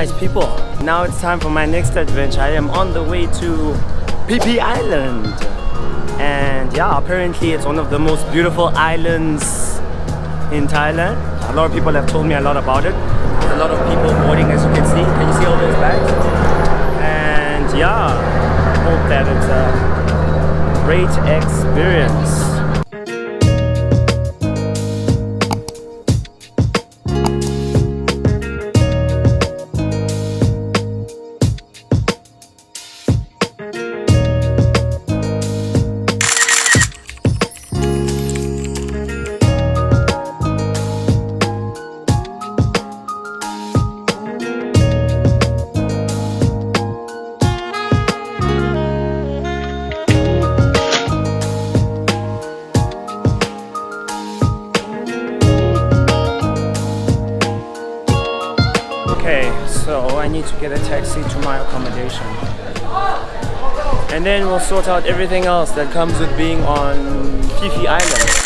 Nice people. Now it's time for my next adventure. I am on the way to Phi Phi Island. And yeah, apparently it's one of the most beautiful islands in Thailand. A lot of people have told me a lot about it. There's a lot of people boarding, as you can see. Can you see all those bags? And yeah, hope that it's a great experience. Okay, so I need to get a taxi to my accommodation. And then we'll sort out everything else that comes with being on Phi Phi Island.